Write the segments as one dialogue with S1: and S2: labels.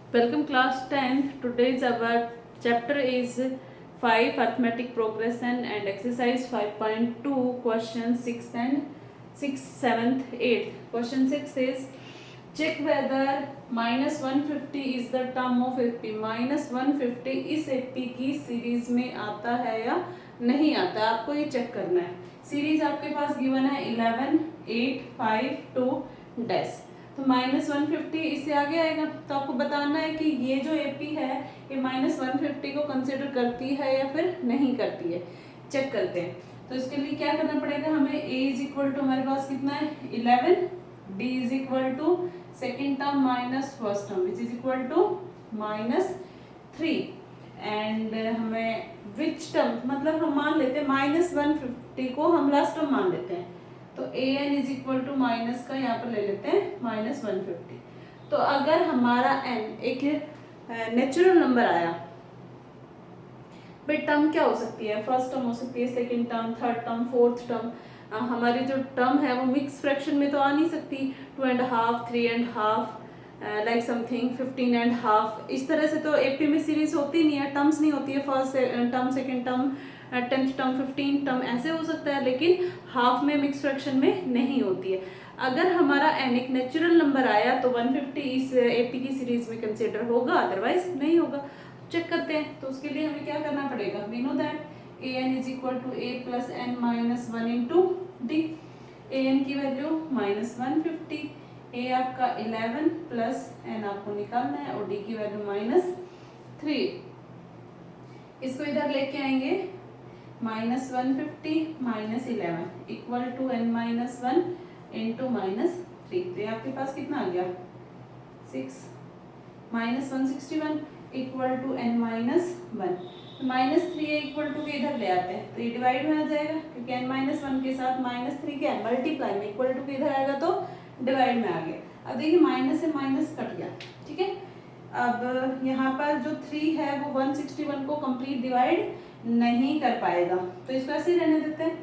S1: Welcome class 10th. Today's our chapter is 5 arithmetic progression and exercise 5.2 question 6 and 6, 7th, 8th. Question 6 is check whether minus 150 is the term of AP. Minus 150 इस AP की series में आता है या नहीं आता है, आपको ये चेक करना है। सीरीज आपके पास गिवन है 11, 8, 5, 2 डैश, तो माइनस 150 इससे आगे आएगा। तो आपको बताना है कि ये जो एपी है ये माइनस 150 को कंसिडर करती है या फिर नहीं करती है, चेक करते हैं। तो इसके लिए क्या करना पड़ेगा हमें, a इज इक्वल टू हमारे पास कितना है 11, d is equal to second term minus first term which is equal to minus 3 and हमें विच टर्म मतलब हम मान लेते हैं माइनस 150 को हम लास्ट टर्म मान लेते हैं, तो A N is equal to minus का यहाँ पर ले लेते हैं माइनस 150। तो अगर हमारा एन एक नेचुरल नंबर आया, भाई टर्म क्या हो सकती है, फर्स्ट टर्म हो सकती है, second term, third term, fourth term. हमारी जो टर्म है वो मिक्स फ्रैक्शन में तो आ नहीं सकती, 2.5, 3.5 लाइक समथिंग 15.5, इस तरह से तो एपी में सीरीज होती नहीं है, टर्म्स नहीं होती है, first term, second term, 10th term, 15th term ऐसे हो सकता है, लेकिन हाफ में मिक्स फ्रैक्शन में नहीं होती है। अगर हमारा एन एक नेचुरल नंबर आया तो 150 इस एपी की सीरीज में कंसिडर होगा, अदरवाइज नहीं होगा। चेक करते हैं। तो उसके लिए हमें क्या करना पड़ेगा, we know that A N is equal to A plus N minus 1 into D. A N की वैल्यू माइनस 150, ए आपका 11 प्लस एन आपको निकालना है और डी की वैल्यू माइनस 3। इसको इधर लेके आएंगे, minus 150 minus 11 equal to N minus 1 into minus 3। तो ये आपके पास कितना आ गया 6 minus 161 equal to N minus 1। Minus 3 equal to के इधर ले आते हैं तो ये डिवाइड में आ जाएगा, क्योंकि एन माइनस 1 के साथ माइनस 3 के मल्टीप्लाई में इक्वल टू के इधर आएगा तो डिवाइड में आ गया। अब देखिए माइनस से माइनस कट गया, ठीक है। अब यहाँ पर जो 3 है वो 161 को कंप्लीट डिवाइड नहीं कर पाएगा, तो इसको ऐसे ही रहने देते हैं।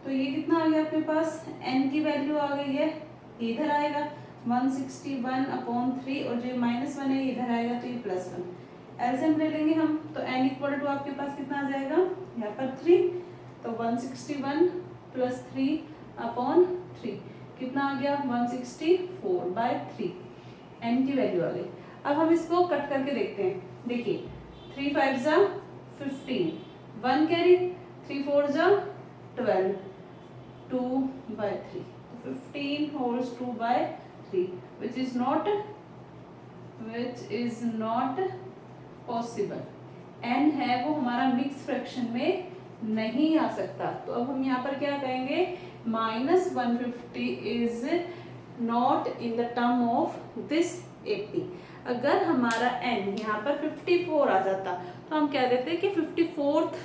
S1: तो ये कितना आ गया आपके पास, n की वैल्यू आ गई है, इधर आएगा 161/3 और जो माइनस 1 है इधर आएगा तो ये प्लस 1। एलसीएम ले लेंगे हम, तो n इक्वल टू आपके पास कितना आ जाएगा यहाँ पर 3, तो 161 प्लस 3/3 कितना आ गया 164/3, n की वैल्यू आ गई। अब हम इसको कट करके देखते हैं। देखिए 3 5 जा 15, 1 कैरी, 3 4 जा 12, 2/3, 15 holes 2/3 which is not possible। n है वो हमारा मिक्स फ्रैक्शन में नहीं आ सकता। तो अब हम यहाँ पर क्या कहेंगे, minus 150 is not in the term of this AP. अगर हमारा n यहाँ पर 54 आ जाता तो हम कह देते कि 54th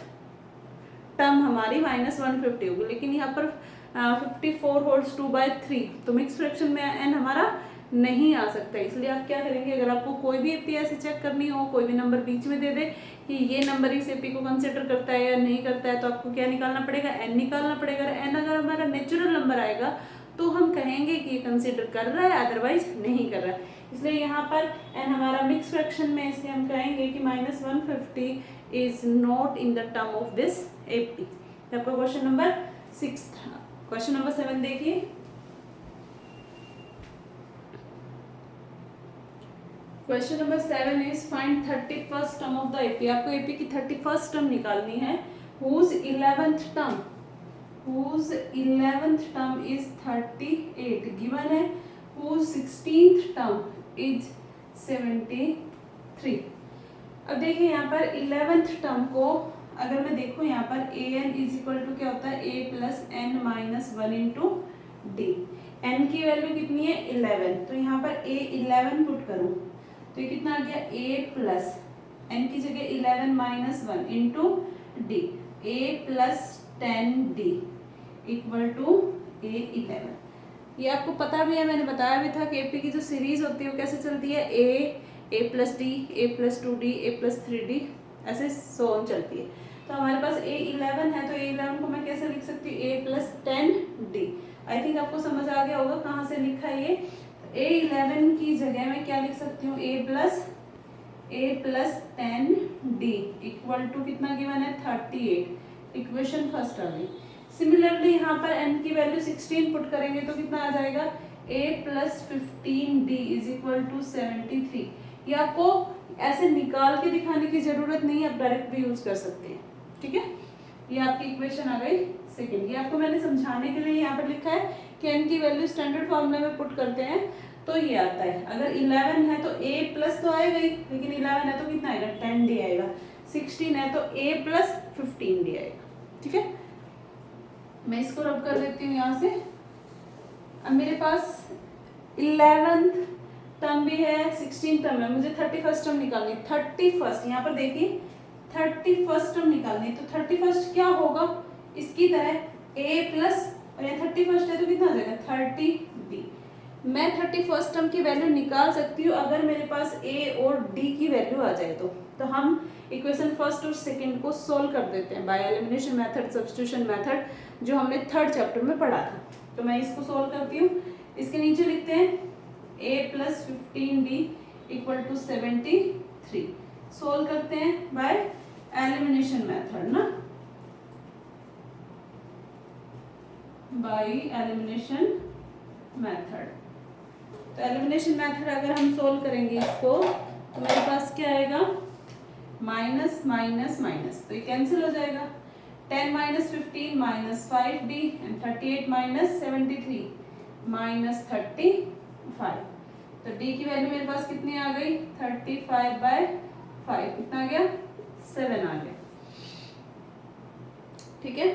S1: टर्म हमारी माइनस 150 होगी, लेकिन यहाँ पर 54 होल्स 2/3, तो मिक्स फ्रैक्शन में n हमारा नहीं आ सकता। इसलिए आप क्या करेंगे, अगर आपको कोई भी एपी ऐसे चेक करनी हो, कोई भी नंबर बीच में दे दे कि ये नंबर इस एपी को कंसिडर करता है या नहीं करता है, तो आपको क्या निकालना पड़ेगा, n निकालना पड़ेगा। n अगर हमारा नेचुरल नंबर आएगा तो हम कहेंगे कि ये कंसिडर कर रहा है, अदरवाइज नहीं कर रहा है। इसलिए यहाँ पर n हमारा मिक्स फ्रैक्शन में, इसलिए हम कहेंगे कि minus 150 is not in the term of this AP. आपका क्वेश्चन नंबर 6 था। क्वेश्चन नंबर 7 देखिए। Question number 7 is find 31st term of the AP. आपको एपी की 31st टर्म निकालनी है, whose 11th term is 38 given है, whose 16th term is 73। अब देखिए यहाँ पर 11th टर्म को अगर मैं देखूँ, यहाँ पर A N is equal to क्या होता है, A plus N minus 1 into D. N की वैल्यू कितनी है 11, तो यहाँ पर ए 11 पुट करूँ तो ये कितना आ गया, ए प्लस एन की जगह 11 minus 1 into D, A plus 10d equal to A 11। ये आपको पता भी है, मैंने बताया भी था कि एपी की जो सीरीज होती है वो कैसे चलती है, A plus D, A plus 2d, A plus 3d, ऐसे सो ऑन चलती है। तो हमारे पास ए 11 है, तो ए 11 को मैं कैसे लिख सकती हूँ, A plus 10d। I think आपको समझ आ गया होगा कहाँ से लिखा है ये। ए 11 की जगह मैं क्या लिख सकती हूँ, A plus a plus 10d equal to कितना गिवन है 38। इक्वेशन फर्स्ट आ गई। सिमिलरली यहाँ पर n की वैल्यू 16 पुट करेंगे तो कितना आ जाएगा a plus 15d is equal to 73। ये आपको ऐसे निकाल के दिखाने की जरूरत नहीं है, आप डायरेक्ट भी यूज कर सकते हैं। ठीक है, ये आपकी इक्वेशन आ गई सेकेंड। ये आपको मैंने समझाने के लिए यहाँ पर लिखा है कि n की वैल्यू स्टैंडर्ड फॉर्मूला में पुट करते हैं तो ये आता है। अगर 11 है तो a प्लस तो आएगा ही, लेकिन 11 है तो कितना आएगा 10d आएगा। 16 है तो a प्लस 15d आएगा। ठीक है, मैं इसको रब कर देती हूँ यहाँ से। अब मेरे पास 11th टर्म भी है, 16 टर्म है, मुझे 31st टर्म निकालनी। 31st यहाँ पर देखिए 31st टर्म निकालनी, तो 31st क्या होगा इसकी तरह a प्लस और यहाँ 31st है तो कितना आ जाएगा 30d। मैं 31st टर्म की वैल्यू निकाल सकती हूँ अगर मेरे पास a और d की वैल्यू आ जाए तो हम इक्वेशन फर्स्ट और सेकंड को सोल्व कर देते हैं by elimination method, substitution method, जो हमने थर्ड चैप्टर में पढ़ा था। तो मैं इसको सोल्व करती हूँ। इसके नीचे लिखते हैं a plus 15d equal to 73। Solve करते हैं बाय एलिमिनेशन मेथड ना, बाय एलिमिनेशन मेथड। तो एलिमिनेशन मेथड अगर हम सोल्व करेंगे इसको तो मेरे पास क्या आएगा माइनस माइनस माइनस, तो ये कैंसिल हो जाएगा। 10 minus 15 minus 5d and 38 minus 73 minus 35। तो d की वैल्यू मेरे पास कितनी आ गई 35/5, कितना आ गया 7 आ गया। ठीक है,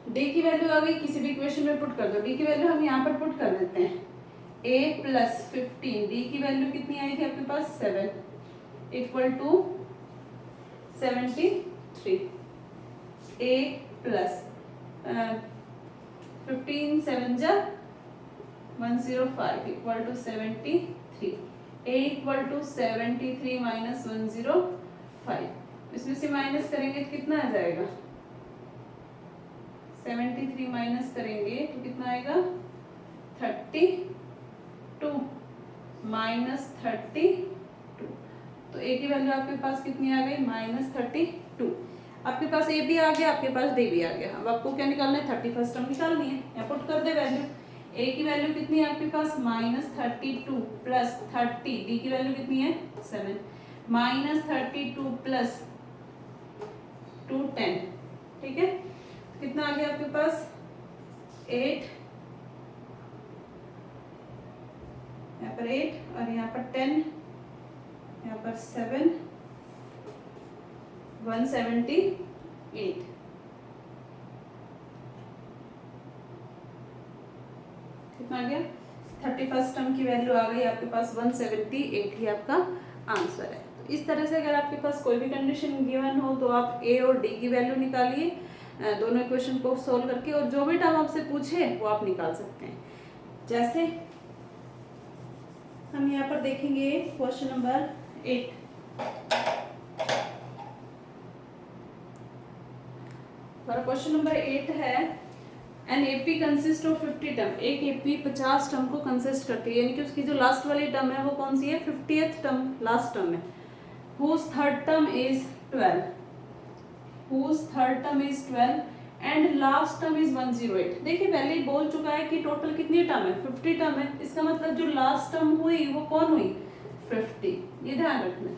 S1: d की वैल्यू आ गई, किसी भी इक्वेशन में पुट कर दो। d की वैल्यू हम यहाँ पर पुट कर देते हैं a प्लस 15, d की वैल्यू कितनी आई थी आपके पास 7 इक्वल टू 73। a प्लस 15 7 जा 105 equal to 73। a equal to 73 minus 105, इसमें से माइनस करेंगे तो कितना आ जाएगा 73 माइनस करेंगे तो कितना आएगा 32 माइनस 32। तो a की वैल्यू आपके पास कितनी आ गई माइनस 32। आपके पास a भी आ गया, आपके पास d भी आ गया। अब आपको क्या निकालना है 31st टर्म निकालनी है। यहाँ पुट कर दे वैल्यू। a की वैल्यू कितनी है आपके पास माइनस 32 प्लस 30, d की वैल्यू कितनी है 7 माइनस 32 प्लस 2 10। ठीक है, कितना आ गया आपके पास 8, यहाँ पर 8 और यहाँ पर 10, यहाँ पर 7 178। कितना आ गया 31st टर्म की वैल्यू आ गई आपके पास 178 ही आपका आंसर है। तो इस तरह से अगर आपके पास कोई भी कंडीशन गिवन हो तो आप a और d की वैल्यू निकालिए दोनों इक्वेशन को सोल्व करके, और जो भी टर्म आपसे पूछे वो आप निकाल सकते हैं। जैसे हम यहाँ पर देखेंगे क्वेश्चन नंबर 8। क्वेश्चन नंबर 8 है an AP consist of 50 term. एक एपी 50 टर्म को कंसिस्ट करती है, यानी कि उसकी जो लास्ट वाली टर्म है वो कौन सी है 50th टर्म, लास्ट टर्म है। whose third term is 12, whose third term is 12 and last term is 108। देखिए पहले ही बोल चुका है कि टोटल कितनी टर्म है 50 टर्म है, इसका मतलब जो लास्ट टर्म हुई वो कौन हुई 50। ये ध्यान रखना है।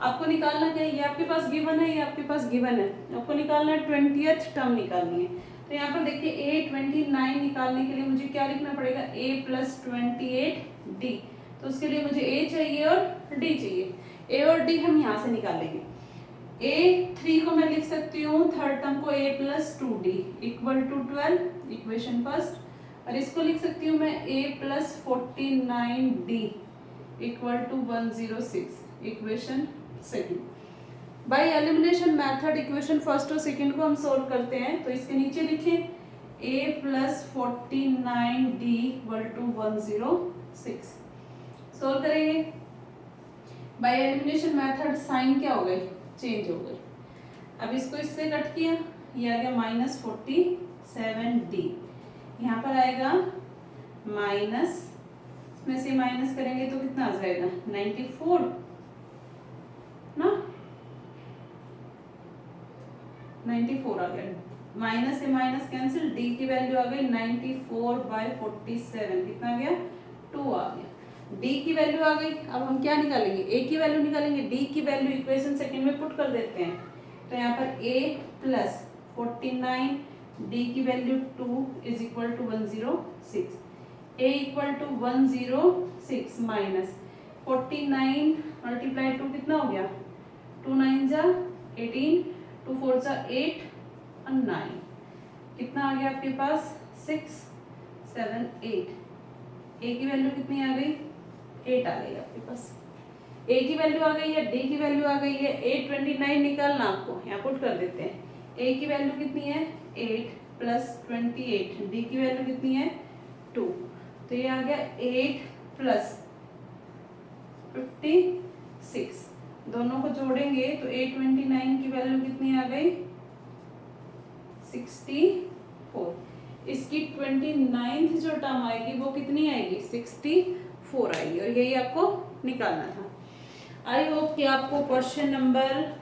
S1: आपको निकालना क्या है, ये आपके पास गिवन है, ये आपके पास गिवन है, आपको निकालना है 20th टर्म निकालनी है। तो यहाँ पर देखिए a 29 निकालने के लिए मुझे क्या लिखना पड़ेगा a प्लस 28d। तो उसके लिए मुझे a चाहिए और d चाहिए। a और d हम यहाँ से निकालेंगे। a 3 को मैं लिख सकती हूँ थर्ड टर्म को a plus 2d equal to 12, equation first, और इसको लिख सकती हूँ मैं a plus 49d equal to 106, equation second. By elimination method equation first और सेकंड को हम सोल्व करते हैं। तो इसके नीचे लिखें a plus 49d equal to 106। Solve करेंगे बाय एलिमिनेशन मेथड, साइन क्या हो गई चेंज हो गई। अब इसको इससे कट किया, ये आ गया माइनस 47d, यहाँ पर आएगा माइनस, इसमें से माइनस करेंगे तो कितना आ जाएगा 94 ना, 94 आ गया, माइनस से माइनस कैंसिल, डी की वैल्यू आ गई 94/47, कितना आ गया 2 आ गया। डी की वैल्यू आ गई, अब हम क्या निकालेंगे, ए की वैल्यू निकालेंगे। डी की वैल्यू इक्वेशन सेकंड में पुट कर देते हैं, तो यहाँ पर a प्लस 49, डी की value 2 is equal to 106, a equal to 106 minus 49 multiply 2 कितना हो गया, 2 9 जा 18, 2 4 जा 8 और 9, कितना आ गया आपके पास 6 7 8, a की वैल्यू कितनी आ गई 8 आ गई आपके पास, a की वैल्यू आ गई है, d की वैल्यू आ गई है, 829 निकालना आपको, यहाँ पुट कर देते हैं। a की वैल्यू कितनी है 8 प्लस 28, d की वैल्यू कितनी है 2, तो ये आ गया 8 प्लस 56, दोनों को जोड़ेंगे तो 829 की वैल्यू कितनी आ गई 64, इसकी 29th जो टर्म आएगी वो कितनी आएगी 64 आएगी, और यही आपको निकालना था। आई होप कि आपको क्वेश्चन नंबर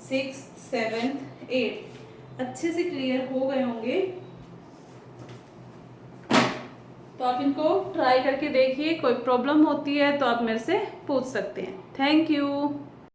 S1: 6, 7, 8 अच्छे से क्लियर हो गए होंगे, तो आप इनको ट्राई करके देखिए, कोई प्रॉब्लम होती है तो आप मेरे से पूछ सकते हैं। Thank you.